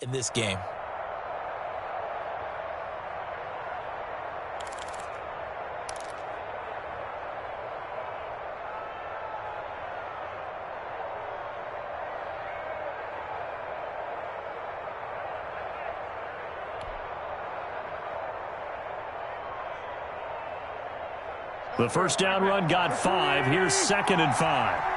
in this game. The first down run got 5. Here's 2nd and 5.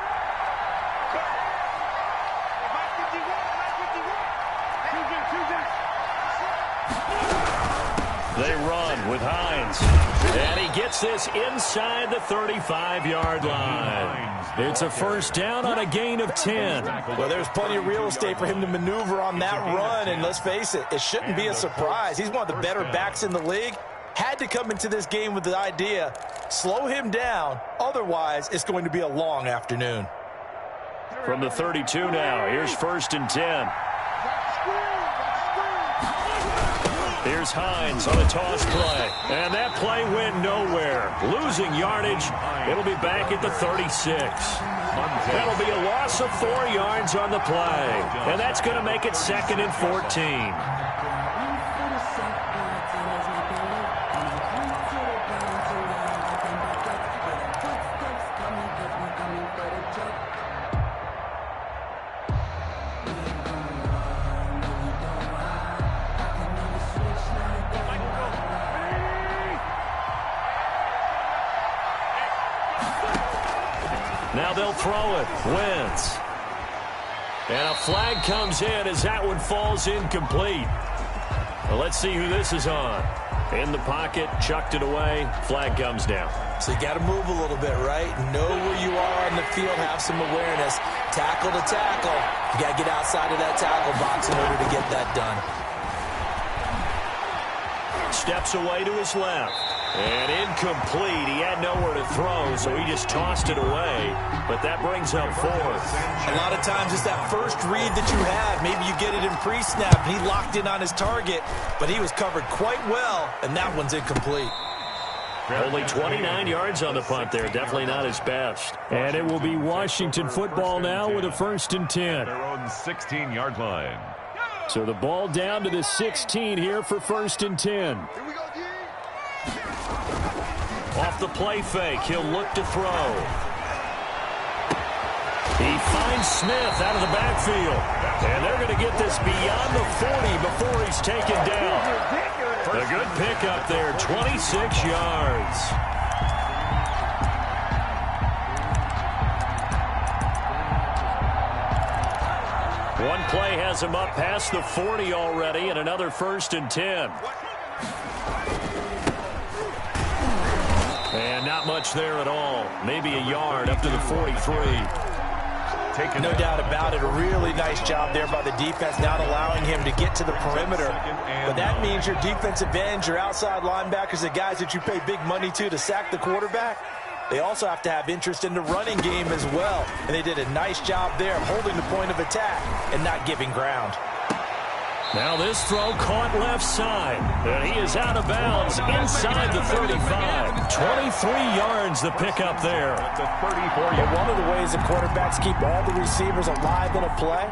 They run with Hines. And he gets this inside the 35-yard line. It's a first down on a gain of 10. Well, there's plenty of real estate for him to maneuver on that run. And let's face it, it shouldn't be a surprise. He's one of the better backs in the league. Had to come into this game with the idea, slow him down. Otherwise, it's going to be a long afternoon. From the 32 now, here's 1st and 10. Here's Hines on a toss play. And that play went nowhere. Losing yardage. It'll be back at the 36. That'll be a loss of 4 yards on the play. And that's going to make it 2nd and 14. Now they'll throw it. Wentz. And a flag comes in as that one falls incomplete. Well, let's see who this is on. In the pocket, chucked it away. Flag comes down. So you got to move a little bit, right? Know where you are on the field. Have some awareness. Tackle to tackle. You got to get outside of that tackle box in order to get that done. Steps away to his left. And incomplete. He had nowhere to throw, so he just tossed it away. But that brings up 4th. A lot of times it's that first read that you have. Maybe you get it in pre-snap. He locked in on his target, but he was covered quite well, and that one's incomplete. Only 29 yards on the punt there. Definitely not his best. And it will be Washington football now with a 1st and 10. Their own 16-yard line. So the ball down to the 16 here for 1st and 10. Off the play fake, he'll look to throw. He finds Smith out of the backfield. And they're going to get this beyond the 40 before he's taken down. A good pickup there, 26 yards. One play has him up past the 40 already, and another 1st and 10. And not much there at all. Maybe a yard up to the 43. No doubt about it. A really nice job there by the defense, not allowing him to get to the perimeter. But that means your defensive ends, your outside linebackers, the guys that you pay big money to sack the quarterback, they also have to have interest in the running game as well. And they did a nice job there of holding the point of attack and not giving ground. Now this throw caught left side. And he is out of bounds inside the 35. 23 yards the pickup there. But one of the ways the quarterbacks keep all the receivers alive in a play,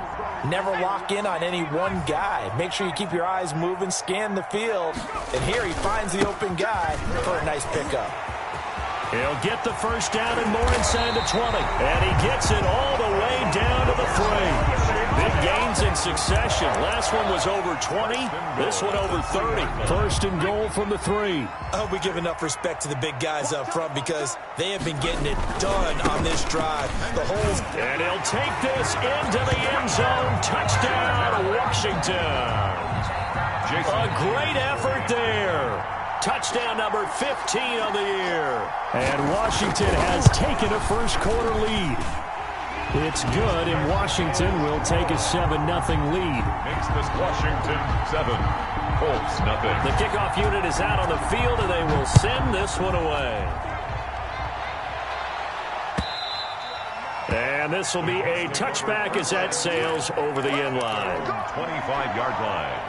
never lock in on any one guy. Make sure you keep your eyes moving, scan the field. And here he finds the open guy for a nice pickup. He'll get the first down and more inside the 20. And he gets it all the way down to the 3. Big gains in succession. Last one was over 20. This one over 30. 1st and goal from the 3. I hope we give enough respect to the big guys up front because they have been getting it done on this drive. The holes. And he'll take this into the end zone. Touchdown, Washington. A great effort there. Touchdown number 15 on the year. And Washington has taken a first quarter lead. It's good, and Washington will take a 7-0 lead. Makes this Washington 7, Colts nothing. The kickoff unit is out on the field, and they will send this one away. And this will be a touchback as that sails over the end line. 25-yard line.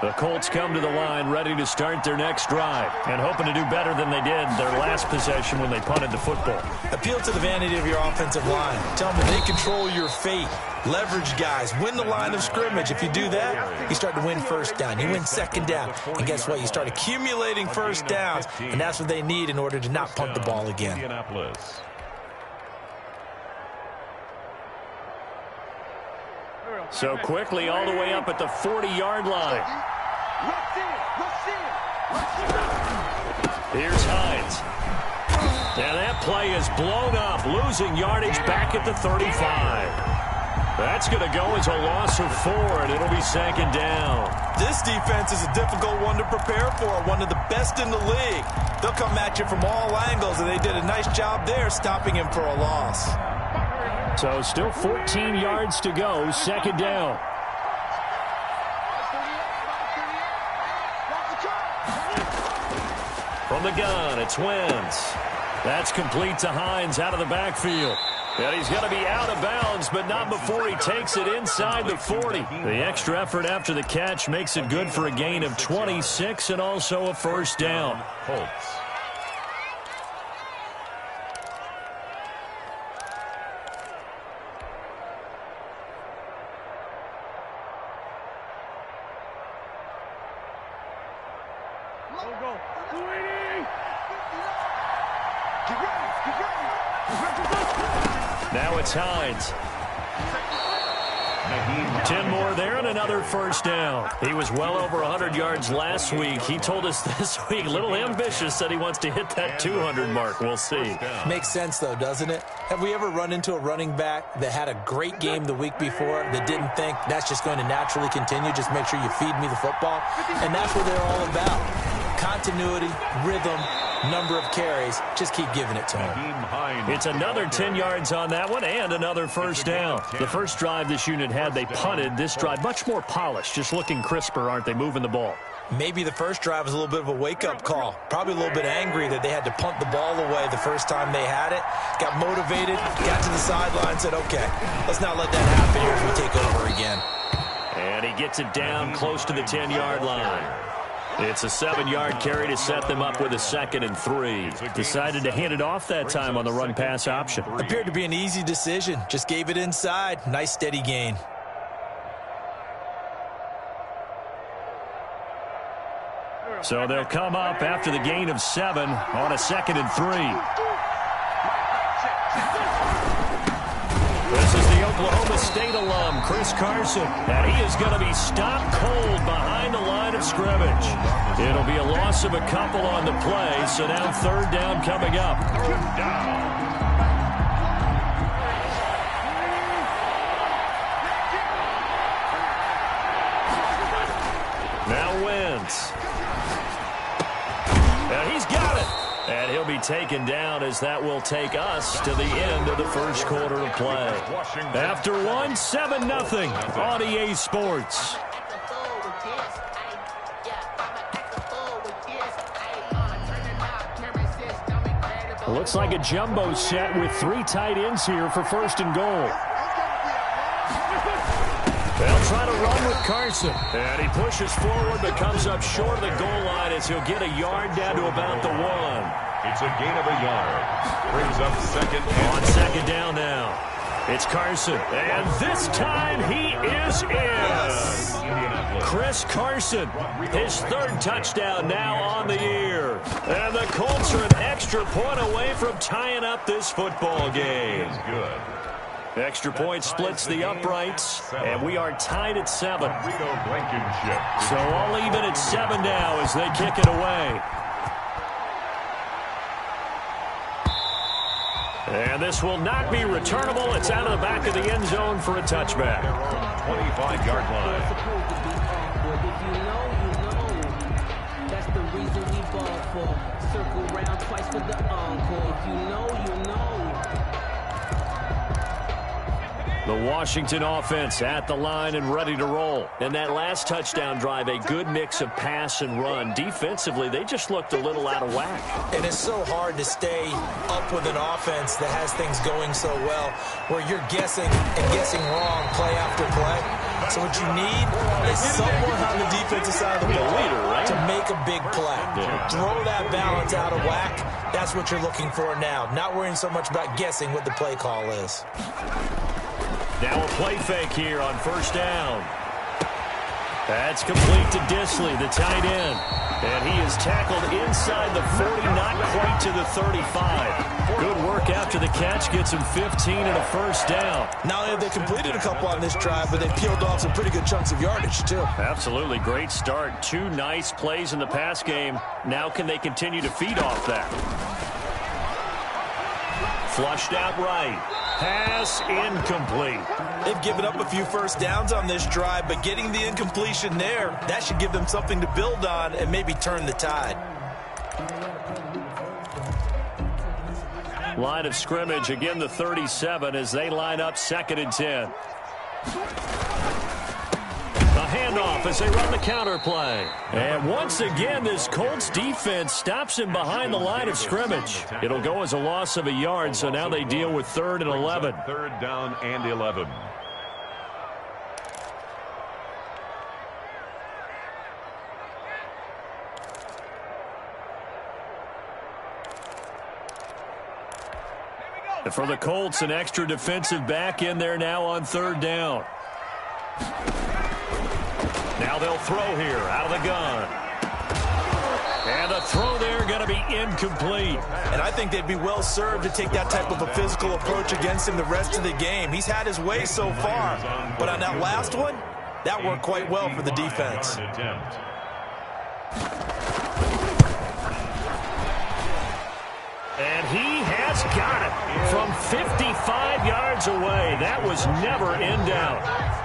The Colts come to the line ready to start their next drive and hoping to do better than they did their last possession when they punted the football. Appeal to the vanity of your offensive line. Tell them they control your fate. Leverage guys. Win the line of scrimmage. If you do that, you start to win first down. You win second down. And guess what? You start accumulating first downs. And that's what they need in order to not punt the ball again. So quickly all the way up at the 40-yard line. Here's Hines. And that play is blown up, losing yardage back at the 35. That's going to go as a loss of 4, and it'll be second down. This defense is a difficult one to prepare for, one of the best in the league. They'll come at you from all angles, and they did a nice job there stopping him for a loss. So still 14 yards to go, second down. From the gun, it's Wentz. That's complete to Hines out of the backfield. And he's going to be out of bounds, but not before he takes it inside the 40. The extra effort after the catch makes it good for a gain of 26 and also a first down. Colts. Now it's Hines. 10 more there and another first down. He was well over 100 yards last week. He told us this week, a little ambitious, said he wants to hit that 200 mark. We'll see. Makes sense, though, doesn't it? Have we ever run into a running back that had a great game the week before that didn't think that's just going to naturally continue? Just make sure you feed me the football. And that's what they're all about. Continuity, rhythm, number of carries. Just keep giving it to him. It's another 10 yards on that one and another first down. The first drive this unit had, they punted. This drive, much more polished, just looking crisper, aren't they, moving the ball? Maybe the first drive was a little bit of a wake-up call. Probably a little bit angry that they had to punt the ball away the first time they had it. Got motivated, got to the sideline, said, okay, let's not let that happen here if we take over again. And he gets it down close to the 10-yard line. It's a 7-yard carry to set them up with a 2nd and 3. Decided to hand it off that time on the run-pass option. Appeared to be an easy decision. Just gave it inside. Nice steady gain. So they'll come up after the gain of 7 on a 2nd and 3. This is the Oklahoma State alum, Chris Carson, and he is going to be stopped cold behind the line of scrimmage. It'll be a loss of a couple on the play, so now third down coming up. Now Wentz. And he's got it. And he'll be taken down as that will take us to the end of the first quarter of play. After one, 7-0 on EA Sports. Looks like a jumbo set with 3 tight ends here for first and goal. They'll try to run with Carson. And he pushes forward but comes up short of the goal line as he'll get a yard down to about the 1. It's a gain of a yard. Brings up second. On second down now. It's Carson. And this time he is in. Chris Carson, his 3rd touchdown now on the year. And the Colts are an extra point away from tying up this football game. Good. Extra point splits the uprights, and we are tied at 7. So all even at 7 now as they kick it away. And this will not be returnable. It's out of the back of the end zone for a touchback. 25-yard line. That's the reason we ball for. Circle round twice for the encore. If you know, you know. The Washington offense at the line and ready to roll. And that last touchdown drive, a good mix of pass and run. Defensively, they just looked a little out of whack. And it's so hard to stay up with an offense that has things going so well, where you're guessing and guessing wrong play after play. So what you need is someone on the defensive side of the ball to make a big play. Yeah. Throw that balance out of whack. That's what you're looking for now. Not worrying so much about guessing what the play call is. Now a play fake here on first down. That's complete to Disley, the tight end. And he is tackled inside the 40, not quite to the 35. Good work after the catch, gets him 15 and a first down. Not only have they completed a couple on this drive, but they peeled off some pretty good chunks of yardage, too. Absolutely, great start. 2 nice plays in the pass game. Now can they continue to feed off that? Flushed out right. Pass incomplete. They've given up a few first downs on this drive, but getting the incompletion there, that should give them something to build on and maybe turn the tide. Line of scrimmage, again the 37 as they line up 2nd and 10. A handoff as they run the counter play. And once again, this Colts defense stops him behind the line of scrimmage. It'll go as a loss of a yard, so now they deal with 3rd and 11. 3rd down and 11. And for the Colts, an extra defensive back in there now on 3rd down. Now they'll throw here out of the gun. And the throw there going to be incomplete. And I think they'd be well served to take that type of a physical approach against him the rest of the game. He's had his way so far. But on that last one, that worked quite well for the defense. And he has got it from 55 yards away. That was never in doubt.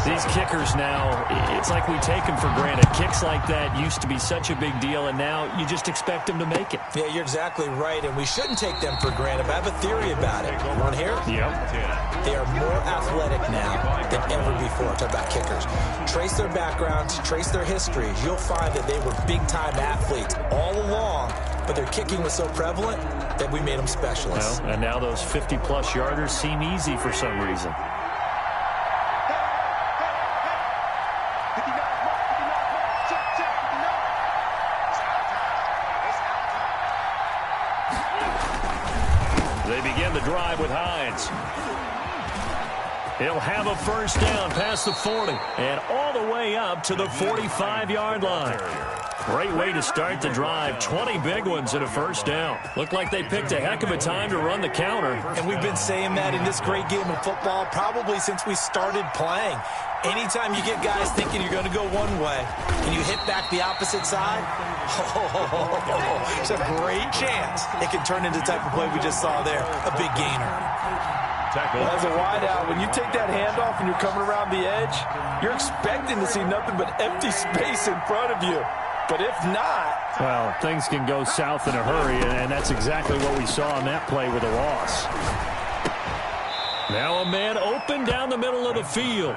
These kickers now, it's like we take them for granted. Kicks like that used to be such a big deal, and now you just expect them to make it. Yeah, you're exactly right, and we shouldn't take them for granted. But I have a theory about it. You want to hear it? Yep. They are more athletic now than ever before. Talk about kickers. Trace their backgrounds, trace their histories. You'll find that they were big-time athletes all along, but their kicking was so prevalent that we made them specialists. Well, and now those 50-plus yarders seem easy for some reason. They begin the drive with Hines. He'll have a first down past the 40 and all the way up to the 45-yard line. Great way to start the drive. 20 big ones and a first down. Looked like they picked a heck of a time to run the counter. And we've been saying that in this great game of football probably since we started playing. Anytime you get guys thinking you're going to go one way and you hit back the opposite side, it's a great chance it can turn into the type of play we just saw there, a big gainer. Well, as a wideout, when you take that handoff and you're coming around the edge, you're expecting to see nothing but empty space in front of you. But if not... Well, things can go south in a hurry, and that's exactly what we saw on that play with a loss. Now a man open down the middle of the field.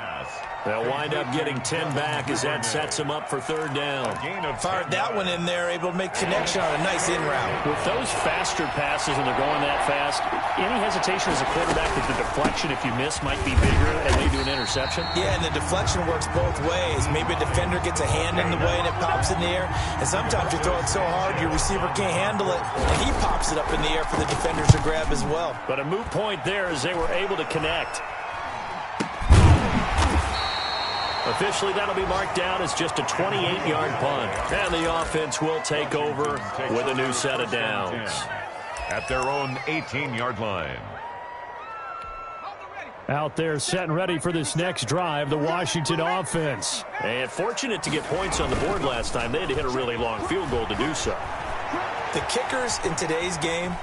They'll wind up getting 10 back as that sets them up for 3rd down. Fired that one in there, able to make connection on a nice in route. With those faster passes and they're going that fast, any hesitation as a quarterback that the deflection, if you miss, might be bigger and lead to an interception? Yeah, and the deflection works both ways. Maybe a defender gets a hand in the way and it pops in the air. And sometimes you throw it so hard your receiver can't handle it, and he pops it up in the air for the defenders to grab as well. But a moot point there as they were able to connect. Officially, that'll be marked down as just a 28-yard punt. And the offense will take over with a new set of downs. At their own 18-yard line. Out there set and ready for this next drive, the Washington offense. And fortunate to get points on the board last time. They had to hit a really long field goal to do so. The kickers in today's game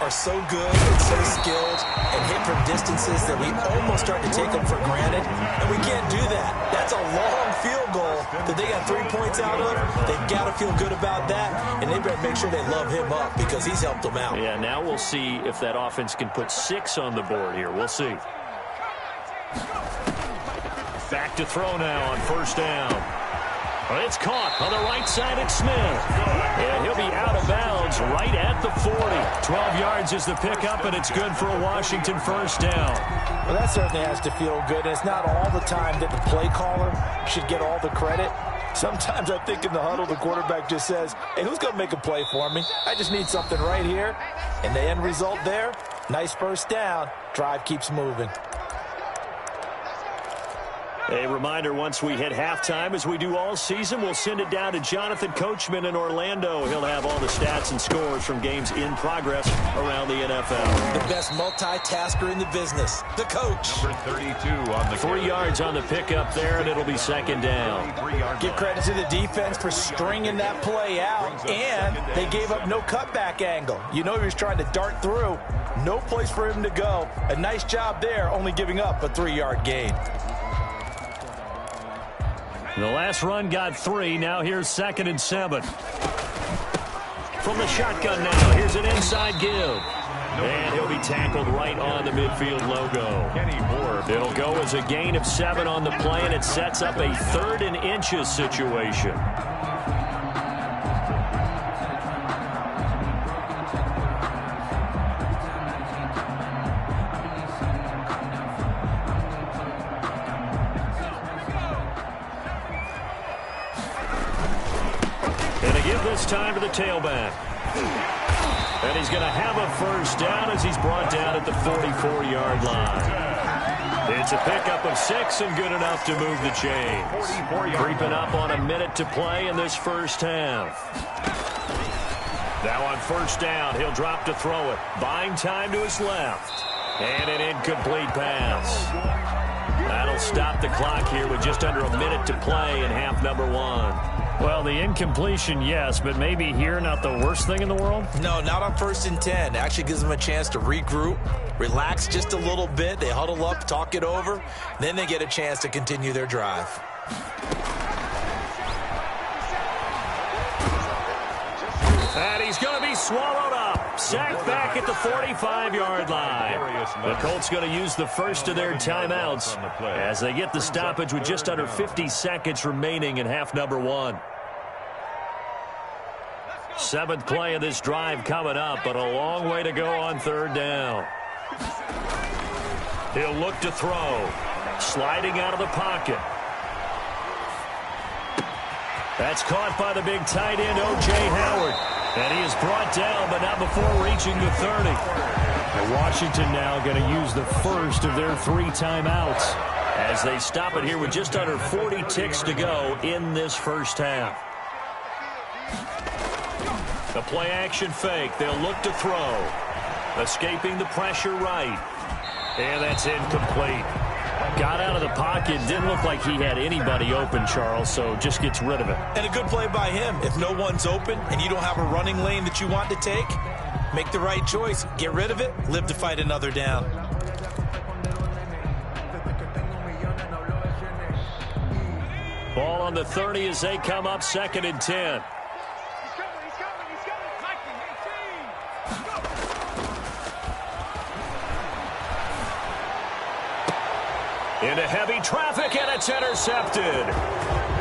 are so good and so skilled and hit from distances that we almost start to take them for granted, and we can't do that. That's a long field goal that they got 3 points out of. They've got to feel good about that, and they better make sure they love him up because he's helped them out. Yeah, now we'll see if that offense can put 6 on the board here. We'll see. Back to throw now on first down. Well, it's caught on the right side at Smith. And he'll be out of bounds right at the 40. 12 yards is the pickup, and it's good for a Washington first down. Well, that certainly has to feel good. And it's not all the time that the play caller should get all the credit. Sometimes I think in the huddle, the quarterback just says, hey, who's going to make a play for me? I just need something right here. And the end result there, nice first down. Drive keeps moving. A reminder, once we hit halftime, as we do all season, we'll send it down to Jonathan Coachman in Orlando. He'll have all the stats and scores from games in progress around the NFL. The best multitasker in the business, the coach. Number 32 on the 3 yards on the pickup there, and it'll be second down. Give credit to the defense for stringing that play out, and they gave up no cutback angle. You know he was trying to dart through. No place for him to go. A nice job there, only giving up a 3-yard gain. The last run got 3. Now here's 2nd and 7. From the shotgun now, here's an inside give. And he'll be tackled right on the midfield logo. It'll go as a gain of 7 on the play, and it sets up a 3rd and inches situation. This time to the tailback. And he's going to have a first down as he's brought down at the 44-yard line. It's a pickup of 6 and good enough to move the chains. Creeping up on a minute to play in this first half. Now on first down, he'll drop to throw it. Buying time to his left. And an incomplete pass. That'll stop the clock here with just under a minute to play in half number 1. Well, the incompletion, yes, but maybe here not the worst thing in the world? No, not on 1st and 10. Actually gives them a chance to regroup, relax just a little bit. They huddle up, talk it over. Then they get a chance to continue their drive. And he's going to be swallowed up. Sacked back at the 45-yard line. The Colts going to use the first of their timeouts as they get the stoppage with just under 50 seconds remaining in half number 1. 7th play of this drive coming up, but a long way to go on 3rd down. He'll look to throw. Sliding out of the pocket. That's caught by the big tight end, O.J. Howard. And he is brought down, but not before reaching the 30. And Washington now going to use the first of their 3 timeouts as they stop it here with just under 40 ticks to go in this first half. The play action fake. They'll look to throw. Escaping the pressure right. And that's incomplete. Got out of the pocket. Didn't look like he had anybody open, Charles, so just gets rid of it. And a good play by him. If no one's open and you don't have a running lane that you want to take, make the right choice. Get rid of it. Live to fight another down. Ball on the 30 as they come up 2nd and 10. Into heavy traffic, and it's intercepted.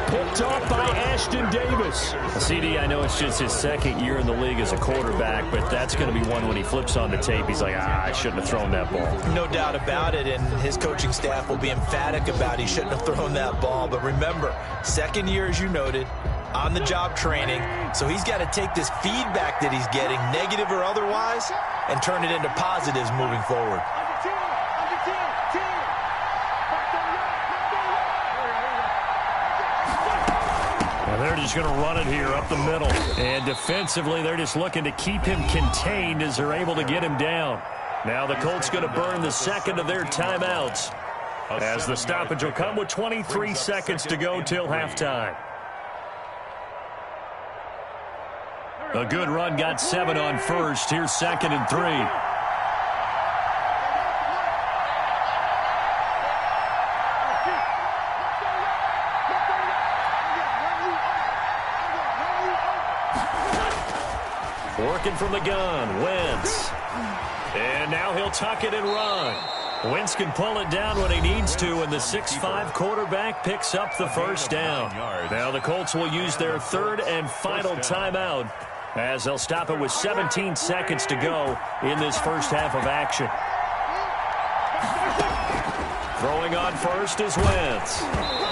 Picked off by Ashton Davis. CD, I know it's just his 2nd year in the league as a quarterback, but that's going to be one when he flips on the tape. He's like, I shouldn't have thrown that ball. No doubt about it, and his coaching staff will be emphatic about he shouldn't have thrown that ball. But remember, 2nd year, as you noted, on-the-job training, so he's got to take this feedback that he's getting, negative or otherwise, and turn it into positives moving forward. They're just going to run it here up the middle. And defensively, they're just looking to keep him contained as they're able to get him down. Now the Colts going to burn the 2nd of their timeouts as the stoppage will come with 23 seconds to go till halftime. A good run got 7 on first. Here's 2nd and 3. Working from the gun, Wentz. And now he'll tuck it and run. Wentz can pull it down when he needs to, and the 6'5" quarterback picks up the first down. Now the Colts will use their 3rd and final timeout as they'll stop it with 17 seconds to go in this first half of action. Throwing on first is Wentz.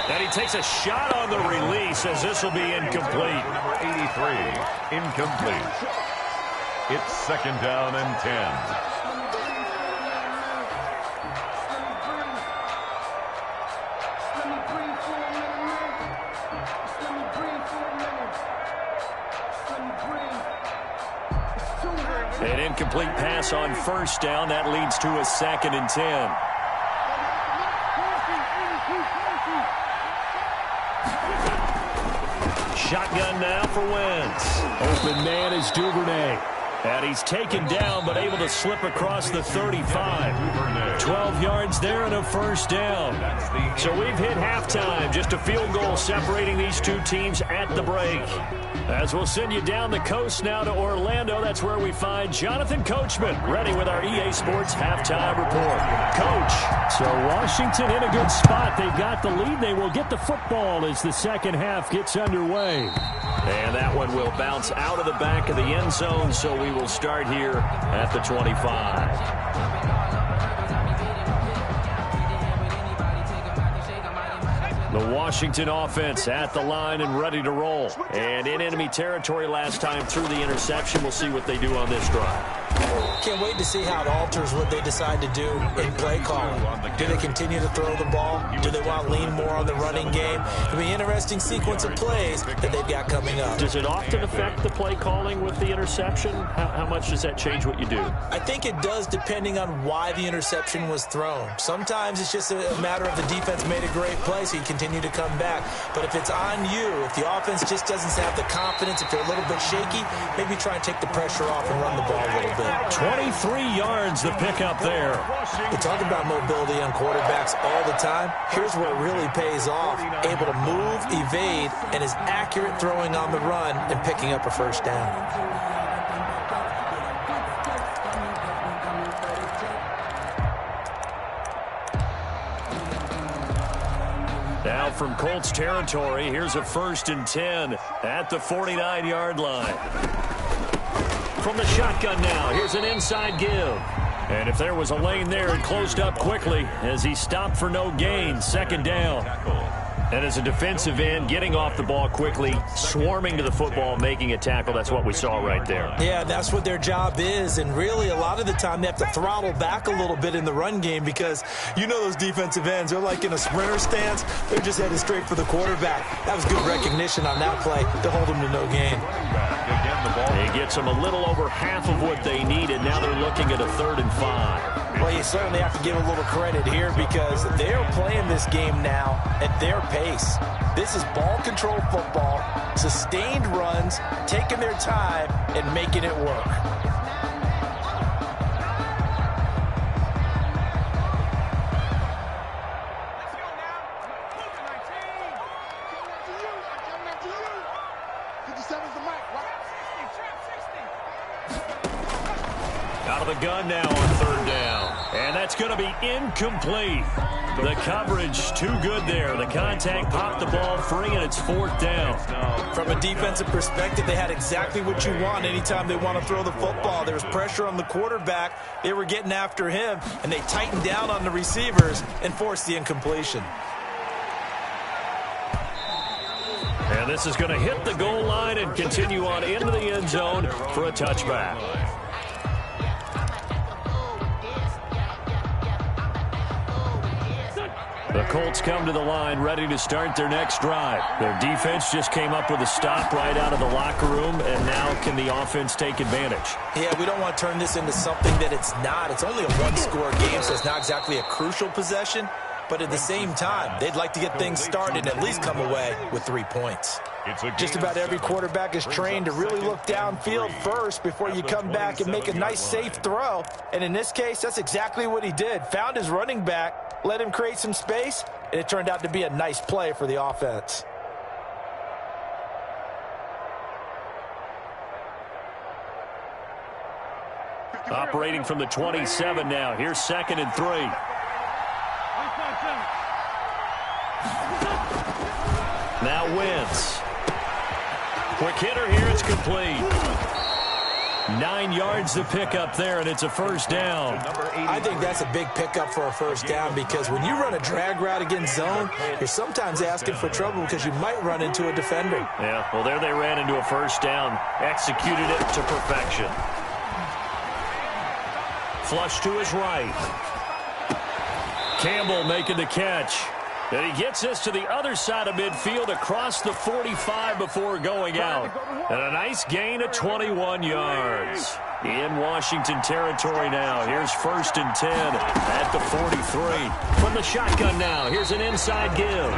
And he takes a shot on the release as this will be incomplete. Number 83, incomplete. It's second down and 10. An incomplete pass on first down. That leads to a 2nd and 10. Shotgun now for Wentz. Open man is Duvernay. And he's taken down, but able to slip across the 35. 12 yards there and a first down. So we've hit halftime. Just a field goal separating these two teams at the break. As we'll send you down the coast now to Orlando, that's where we find Jonathan Coachman, ready with our EA Sports halftime report. Coach. So Washington in a good spot. They've got the lead. They will get the football as the second half gets underway. And that one will bounce out of the back of the end zone, so we will start here at the 25. The Washington offense at the line and ready to roll. And in enemy territory last time through the interception. We'll see what they do on this drive. Can't wait to see how it alters what they decide to do in play calling. Do they continue to throw the ball? Do they want to lean more on the running game? It'll be an interesting sequence of plays that they've got coming up. Does it often affect the play calling with the interception? How much does that change what you do? I think it does, depending on why the interception was thrown. Sometimes it's just a matter of the defense made a great play, so you continue to come back. But if it's on you, if the offense just doesn't have the confidence, if they're a little bit shaky, maybe try and take the pressure off and run the ball a little bit. 23 yards the pickup there. We talk about mobility on quarterbacks all the time. Here's where it really pays off. Able to move, evade, and is accurate throwing on the run and picking up a first down. Now from Colts territory, here's a 1st and 10 at the 49-yard line. From the shotgun now, here's an inside give. And if there was a lane there, it closed up quickly as he stopped for no gain. 2nd down. And as a defensive end, getting off the ball quickly, swarming to the football, making a tackle. That's what we saw right there. Yeah, that's what their job is. And really, a lot of the time, they have to throttle back a little bit in the run game because you know those defensive ends, they're like in a sprinter stance. They're just headed straight for the quarterback. That was good recognition on that play to hold them to no gain. He gets them a little over half of what they needed. Now they're looking at a 3rd and 5. Well, you certainly have to give a little credit here because they're playing this game now at their pace. This is ball control football, sustained runs, taking their time, and making it work. Out of the gun now on 3rd down. And that's going to be incomplete. The coverage too good there. The contact popped the ball free, and it's 4th down. From a defensive perspective, they had exactly what you want anytime they want to throw the football. There was pressure on the quarterback. They were getting after him, and they tightened down on the receivers and forced the incompletion. And this is going to hit the goal line and continue on into the end zone for a touchback. The Colts come to the line ready to start their next drive. Their defense just came up with a stop right out of the locker room, and now can the offense take advantage? Yeah, we don't want to turn this into something that it's not. It's only a one-score game, so it's not exactly a crucial possession. But at the same time, they'd like to get things started and at least come away with 3 points. Just about every quarterback is trained to really look downfield first before you come back and make a nice, safe throw. And in this case, that's exactly what he did. Found his running back, let him create some space, and it turned out to be a nice play for the offense. Operating from the 27 now. Here's 2nd and 3. Now Wentz. Quick hitter here. It's complete. 9 yards to pick up there, and it's a first down. I think that's a big pickup for a first down because when you run a drag route against zone, you're sometimes asking for trouble because you might run into a defender. Yeah, well, there they ran into a first down, executed it to perfection. Flush to his right. Campbell making the catch. And he gets this to the other side of midfield across the 45 before going out. And a nice gain of 21 yards. In Washington territory now. Here's 1st and 10 at the 43. From the shotgun now, here's an inside give.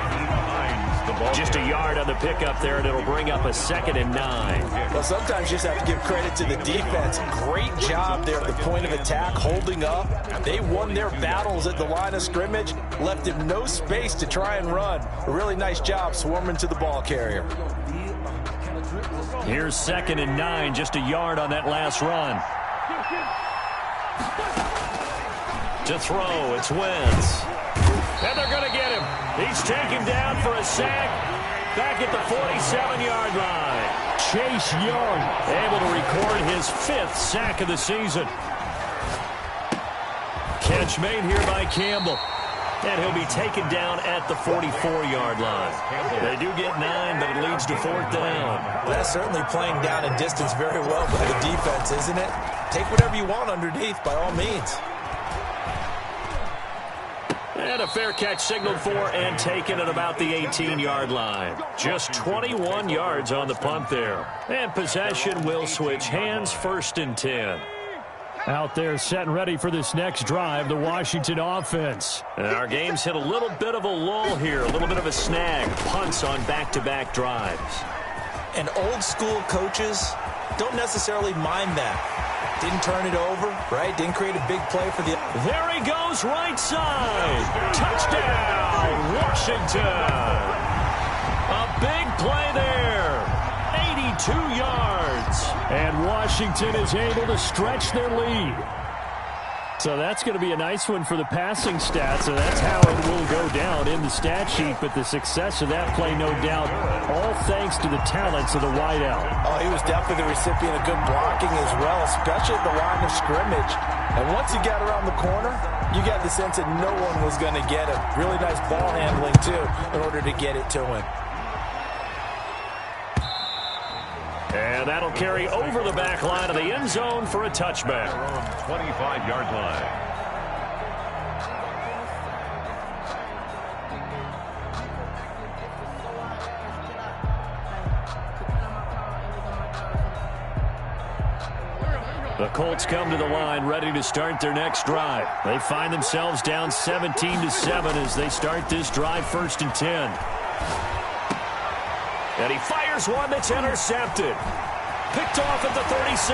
Just a yard on the pickup there, and it'll bring up a 2nd and 9. Well, sometimes you just have to give credit to the defense. Great job there at the point of attack, holding up. They won their battles at the line of scrimmage, left him no space to try and run. A really nice job swarming to the ball carrier. Here's 2nd and 9, just a yard on that last run. To throw, it's Wentz. And they're going to get him. He's taken down for a sack back at the 47-yard line. Chase Young able to record his 5th sack of the season. Catch made here by Campbell. And he'll be taken down at the 44-yard line. They do get 9, but it leads to 4th down. That's certainly playing down in distance very well by the defense, isn't it? Take whatever you want underneath by all means. And a fair catch signaled for and taken at about the 18-yard line. Just 21 yards on the punt there. And possession will switch hands, 1st and 10. Out there set and ready for this next drive, the Washington offense. And our game's hit a little bit of a lull here, a little bit of a snag. Punts on back-to-back drives. And old-school coaches don't necessarily mind that. Didn't turn it over, right? Didn't create a big play for the... There he goes, right side. Touchdown, Washington. A big play there. 82 yards. And Washington is able to stretch their lead. So that's going to be a nice one for the passing stats, and that's how it will go down in the stat sheet. But the success of that play, no doubt, all thanks to the talents of the wideout. Oh, he was definitely the recipient of good blocking as well, especially at the line of scrimmage. And once he got around the corner, you got the sense that no one was going to get him. Really nice ball handling, too, in order to get it to him. And that'll carry over the back line of the end zone for a touchback. 25-yard line. The Colts come to the line ready to start their next drive. They find themselves down 17-7 as they start this drive, 1st and 10. And he fires one that's intercepted. Picked off at the 36.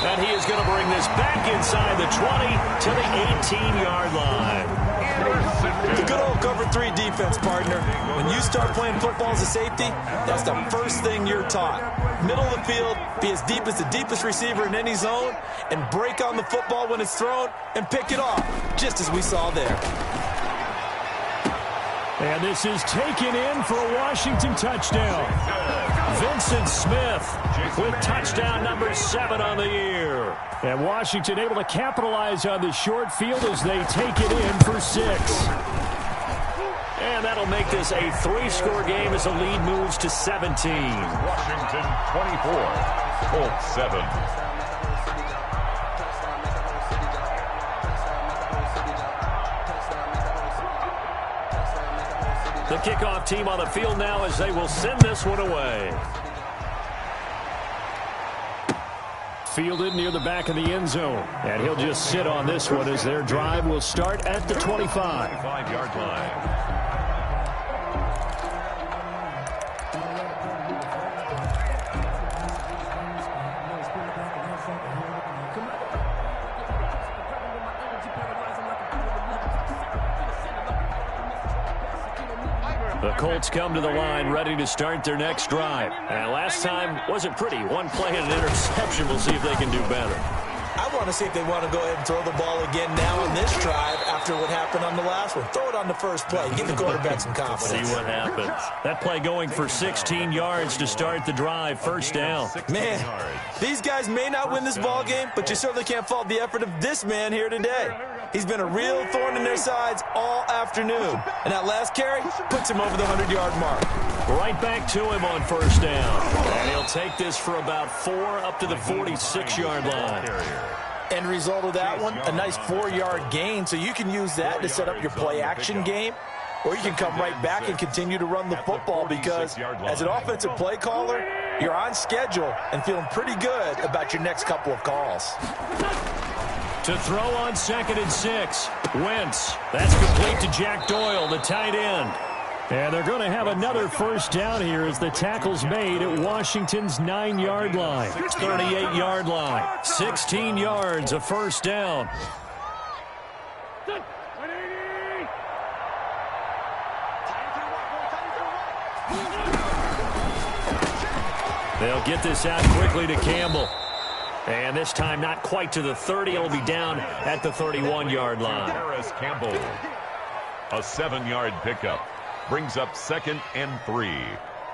And he is going to bring this back inside the 20 to the 18-yard line. The good old cover 3 defense, partner. When you start playing football as a safety, that's the first thing you're taught. Middle of the field, be as deep as the deepest receiver in any zone, and break on the football when it's thrown and pick it off, just as we saw there. And this is taken in for a Washington touchdown. Vincent Smith with touchdown number 7 on the year. And Washington able to capitalize on the short field as they take it in for 6. And that'll make this a 3-score game as the lead moves to 17. Washington 24, Colts 7. The kickoff team on the field now as they will send this one away. Fielded near the back of the end zone. And he'll just sit on this one as their drive will start at the 25. 25-yard line. The Colts come to the line ready to start their next drive. And last time wasn't pretty. One play and an interception. We'll see if they can do better. I want to see if they want to go ahead and throw the ball again now on this drive after what happened on the last one. Throw it on the first play. Give the quarterback some confidence. See what happens. That play going for 16 yards to start the drive. First down. Man, these guys may not win this ball game, but you certainly can't fault the effort of this man here today. He's been a real thorn in their sides all afternoon. And that last carry puts him over the 100-yard mark. Right back to him on first down. And he'll take this for about 4 up to the 46-yard line. End result of that one, a nice 4-yard gain. So you can use that to set up your play-action game. Or you can come right back and continue to run the football because as an offensive play caller, you're on schedule and feeling pretty good about your next couple of calls. To throw on 2nd and 6. Wentz. That's complete to Jack Doyle, the tight end. And they're going to have another first down here as the tackle's made at Washington's 9-yard line. 38-yard line. 16 yards, a first down. They'll get this out quickly to Campbell. And this time not quite to the 30. It'll be down at the 31-yard line. Harris Campbell. A 7-yard pickup. Brings up 2nd and 3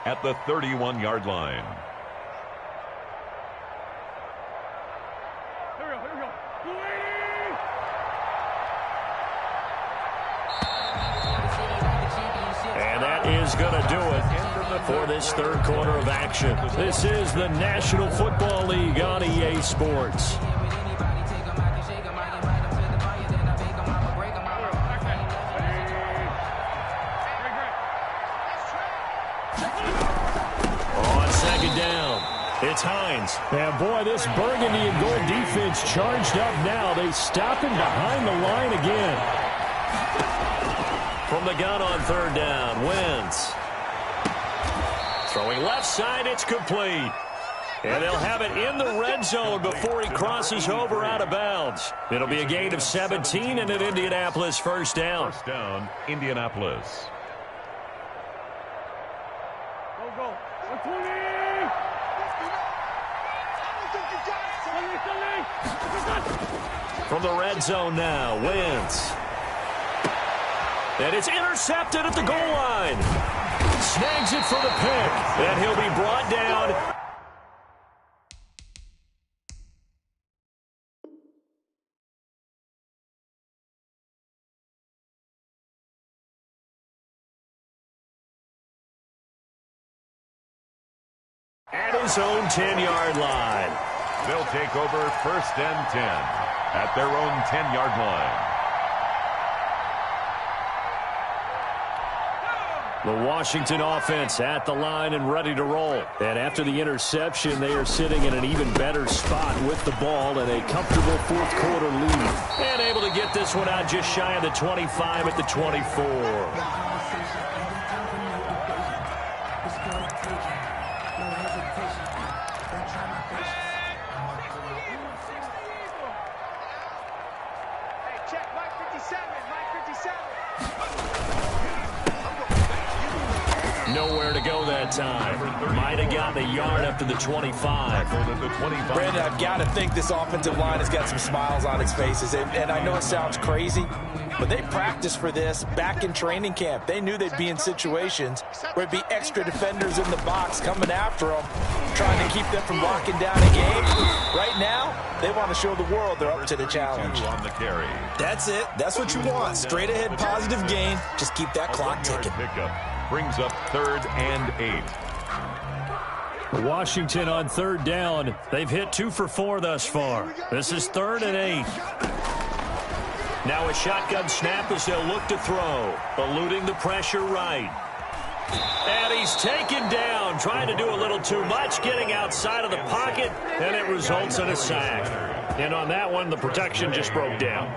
at the 31-yard line. And that is going to do it for this third quarter of action. This is the National Football League on EA Sports. On second down, it's Hines. And boy, this burgundy and gold defense charged up now. They stop him behind the line again. From the gun on third down, Wentz. Throwing left side, it's complete. And they'll have it in the red zone before he crosses over out of bounds. It'll be a gain of 17 and an Indianapolis first down. First down, Indianapolis. From the red zone now, Wentz. And it's intercepted at the goal line. Snags it for the pick. And he'll be brought down. At his own 10-yard line. They'll take over 1st and 10 at their own 10-yard line. The Washington offense at the line and ready to roll. And after the interception, they are sitting in an even better spot with the ball and a comfortable fourth quarter lead. And able to get this one out just shy of the 25 at the 24. Nowhere to go that time. Might have gotten a yard up to the 25. Brandon, I've got to think this offensive line has got some smiles on its faces. And I know it sounds crazy, but they practiced for this back in training camp. They knew they'd be in situations where it'd be extra defenders in the box coming after them, trying to keep them from locking down a game. Right now, they want to show the world they're up to the challenge. On the carry. That's it. That's what you want. Straight ahead positive gain. Just keep that clock ticking. Pickup brings up 3rd and 8. Washington on third down. They've hit 2 for 4 thus far. This is 3rd and 8. Now a shotgun snap as they'll look to throw. Eluding the pressure right. And he's taken down, trying to do a little too much, getting outside of the pocket, and it results in a sack. And on that one, the protection just broke down.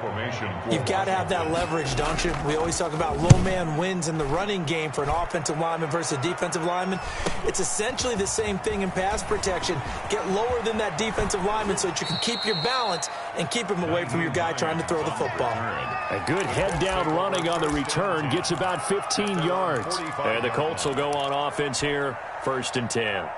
You've got to have that leverage, don't you? We always talk about low man wins in the running game for an offensive lineman versus a defensive lineman. It's essentially the same thing in pass protection. Get lower than that defensive lineman so that you can keep your balance and keep him away from your guy trying to throw the football. A good head-down running on the return gets about 15 yards. And the Colts will go on offense here, 1st and 10.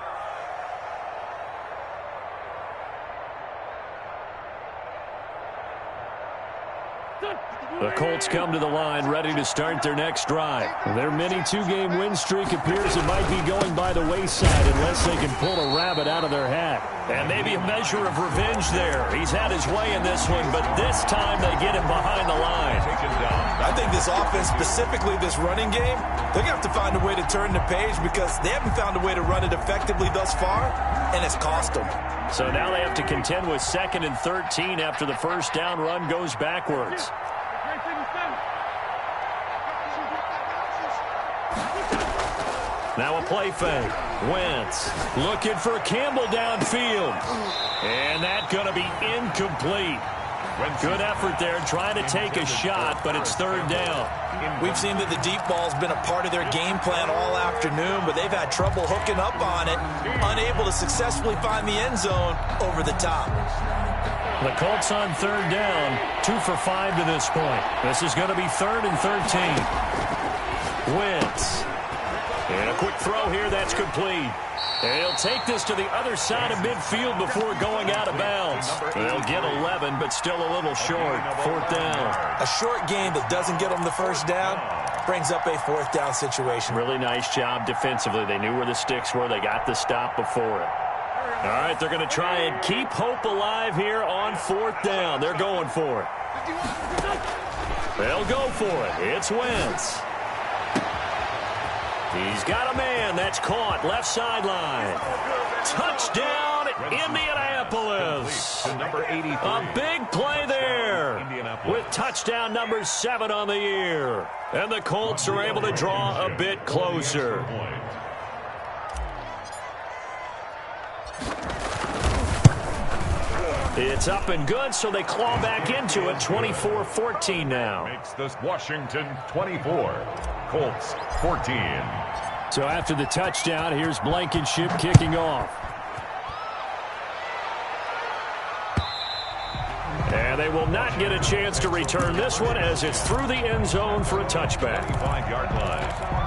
The Colts come to the line ready to start their next drive. Their mini two-game win streak appears it might be going by the wayside unless they can pull a rabbit out of their hat. And maybe a measure of revenge there. He's had his way in this one, but this time they get him behind the line. I think this offense, specifically this running game, they're going to have to find a way to turn the page because they haven't found a way to run it effectively thus far, and it's cost them. So now they have to contend with 2nd and 13 after the first down run goes backwards. Now a play fake. Wentz looking for Campbell downfield. And that's going to be incomplete. Good effort there trying to take a shot, but it's 3rd down. We've seen that the deep ball's been a part of their game plan all afternoon, but they've had trouble hooking up on it, unable to successfully find the end zone over the top. The Colts on 3rd down, 2 for 5 to this point. This is going to be 3rd and 13. Wentz. And a quick throw here, that's complete. And he'll take this to the other side of midfield before going out of bounds. They'll get 11, but still a little short. 4th down. A short game that doesn't get them the first down brings up a 4th down situation. Really nice job defensively. They knew where the sticks were. They got the stop before it. All right, they're going to try and keep hope alive here on 4th down. They're going for it. They'll go for it. It's Wentz. He's got a man. That's caught. Left sideline. Touchdown, Indianapolis. A big play there with touchdown number 7 on the year. And the Colts are able to draw a bit closer. It's up and good, so they claw back into it. 24-14 now. Makes this Washington 24. Colts 14. So after the touchdown, here's Blankenship kicking off. And they will not get a chance to return this one as it's through the end zone for a touchback. 5-yard line.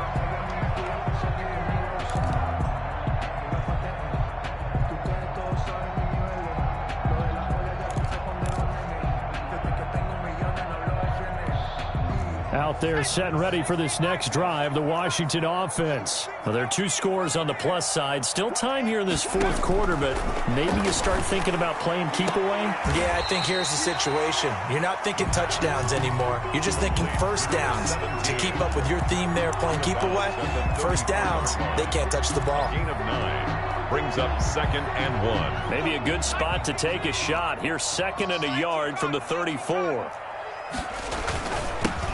Out there set and ready for this next drive, the Washington offense. Well, there are 2 scores on the plus side. Still time here in this 4th quarter, but maybe you start thinking about playing keep away? Yeah, I think here's the situation. You're not thinking touchdowns anymore. You're just thinking first downs. To keep up with your theme there, playing keep away, first downs, they can't touch the ball. Gain of 9 brings up 2nd and 1. Maybe a good spot to take a shot. Here's 2nd and a yard from the 34.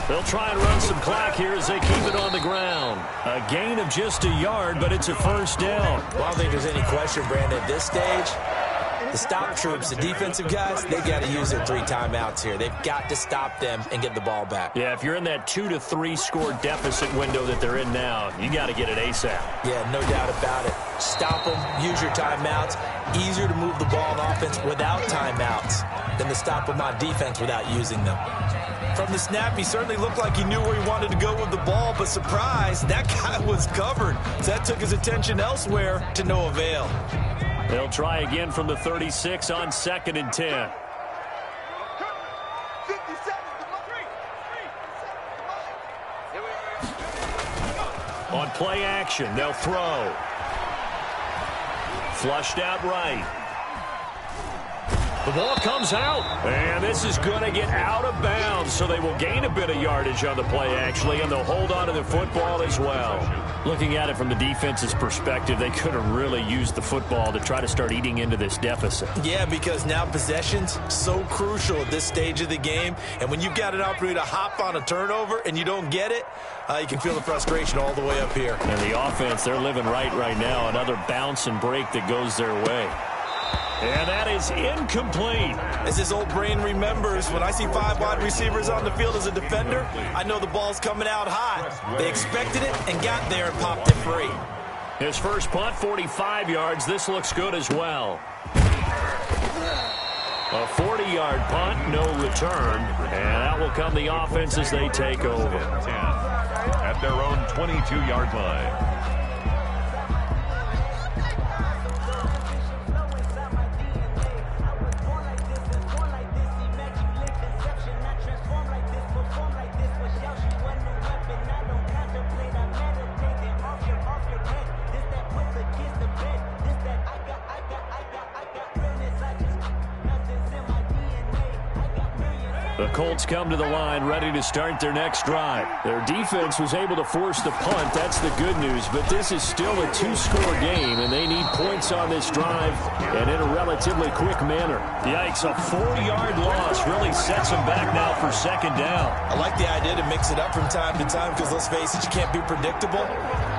They'll try and run some clock here as they keep it on the ground. A gain of just a yard, but it's a first down. Well, I don't think there's any question, Brandon, at this stage, the stop troops, the defensive guys, they got to use their 3 timeouts here. They've got to stop them and get the ball back. Yeah, if you're in that 2 to 3 score deficit window that they're in now, you got to get it ASAP. Yeah, no doubt about it. Stop them, use your timeouts. Easier to move the ball on offense without timeouts than to stop them on defense without using them. From the snap, he certainly looked like he knew where he wanted to go with the ball, but surprise, that guy was covered. So that took his attention elsewhere to no avail. They'll try again from the 36 on 2nd and 10. On play action, they'll throw. Flushed out right. The ball comes out, and this is going to get out of bounds, so they will gain a bit of yardage on the play, actually, and they'll hold on to the football as well. Looking at it from the defense's perspective, they could have really used the football to try to start eating into this deficit. Yeah, because now possession's so crucial at this stage of the game, and when you've got an opportunity to hop on a turnover and you don't get it, you can feel the frustration all the way up here. And the offense, they're living right now. Another bounce and break that goes their way. And that is incomplete. As his old brain remembers, when I see 5 wide receivers on the field as a defender, I know the ball's coming out hot. They expected it and got there and popped it free. His first punt, 45 yards. This looks good as well. A 40-yard punt, no return. And that will come the offense as they take over. 10 at their own 22-yard line. The Colts come to the line ready to start their next drive. Their defense was able to force the punt. That's the good news. But this is still a two-score game, and they need points on this drive and in a relatively quick manner. Yikes, a 4-yard loss really sets them back now for second down. I like the idea to mix it up from time to time because, let's face it, you can't be predictable.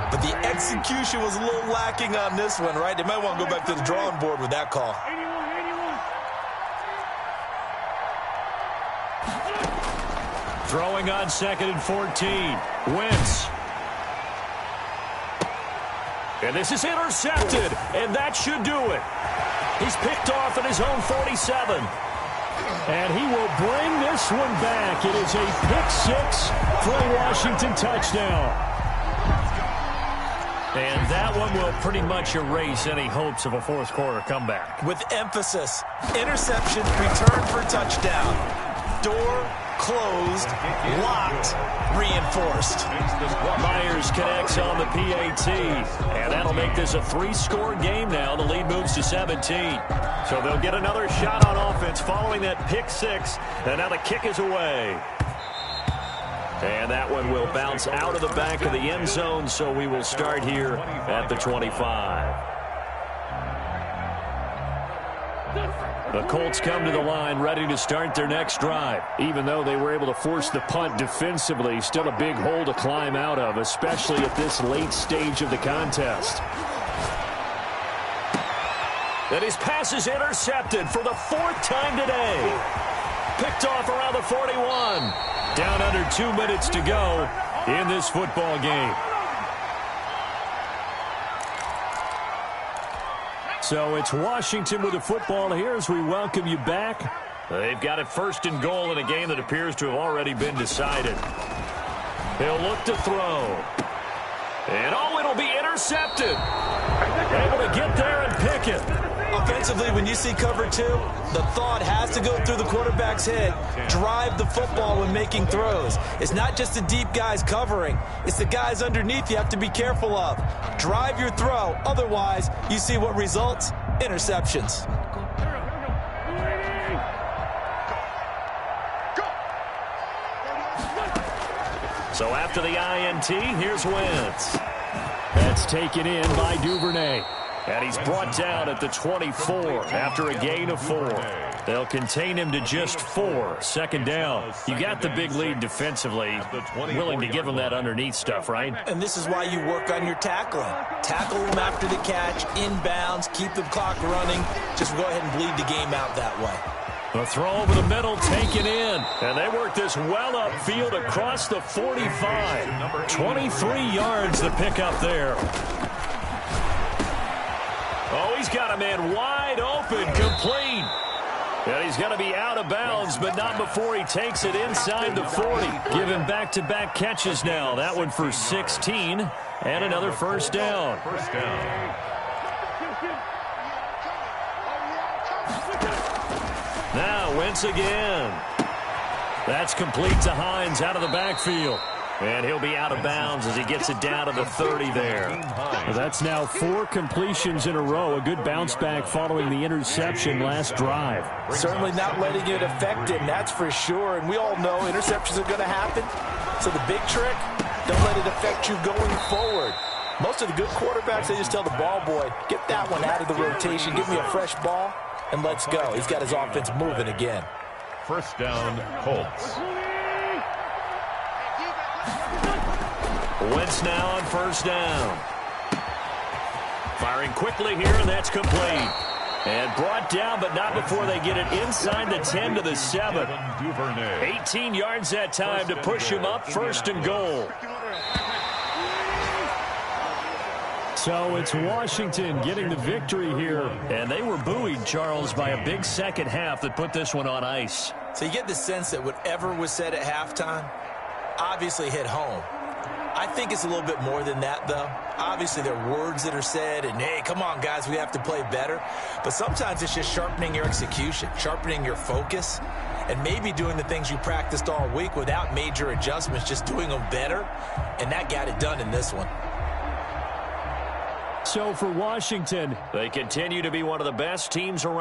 But the execution was a little lacking on this one, right? They might want to go back to the drawing board with that call. Throwing on 2nd and 14. Wentz. And this is intercepted, and that should do it. He's picked off at his own 47. And he will bring this one back. It is a pick-6 for a Washington touchdown. And that one will pretty much erase any hopes of a fourth-quarter comeback. With emphasis, interception, return for touchdown. Door closed, locked, reinforced. Myers connects on the PAT, and that'll make this a 3-score game now. The lead moves to 17. So they'll get another shot on offense following that pick-6, and now the kick is away. And that one will bounce out of the back of the end zone, so we will start here at the 25. The Colts come to the line ready to start their next drive. Even though they were able to force the punt defensively, still a big hole to climb out of, especially at this late stage of the contest. And his pass is intercepted for the 4th time today. Picked off around the 41. Down under 2 minutes to go in this football game. So it's Washington with the football here as we welcome you back. They've got it 1st and goal in a game that appears to have already been decided. He'll look to throw. And it'll be intercepted. Able to get there and pick it. Offensively, when you see cover 2, the thought has to go through the quarterback's head. Drive the football when making throws. It's not just the deep guys covering. It's the guys underneath you have to be careful of. Drive your throw. Otherwise, you see what results? Interceptions. So after the INT, here's Wentz. That's taken in by Duvernay. And he's brought down at the 24 after a gain of 4. They'll contain him to just 4. Second down. You got the big lead defensively. Willing to give him that underneath stuff, right? And this is why you work on your tackling. Tackle them after the catch, inbounds, keep the clock running. Just go ahead and bleed the game out that way. The throw over the middle taken in. And they work this well upfield across the 45. 23 yards to pick up there. Oh, he's got a man wide open, complete. And he's going to be out of bounds, but not before he takes it inside the 40. Giving back-to-back catches now. That one for 16 and another first down. Now Wentz again. That's complete to Hines out of the backfield. And he'll be out of bounds as he gets it down to the 30 there. Well, that's now 4 completions in a row. A good bounce back following the interception last drive. Certainly not letting it affect him, that's for sure. And we all know interceptions are going to happen. So the big trick, don't let it affect you going forward. Most of the good quarterbacks, they just tell the ball boy, get that one out of the rotation, give me a fresh ball, and let's go. He's got his offense moving again. First down, Colts. Wentz now on first down. Firing quickly here, and that's complete. And brought down, but not before they get it inside the 10 to the 7. 18 yards that time to push him up, 1st and goal. So it's Washington getting the victory here. And they were buoyed, Charles, by a big second half that put this one on ice. So you get the sense that whatever was said at halftime obviously hit home. I think it's a little bit more than that, though. Obviously, there are words that are said, and, hey, come on, guys, we have to play better. But sometimes it's just sharpening your execution, sharpening your focus, and maybe doing the things you practiced all week without major adjustments, just doing them better, and that got it done in this one. So for Washington, they continue to be one of the best teams around.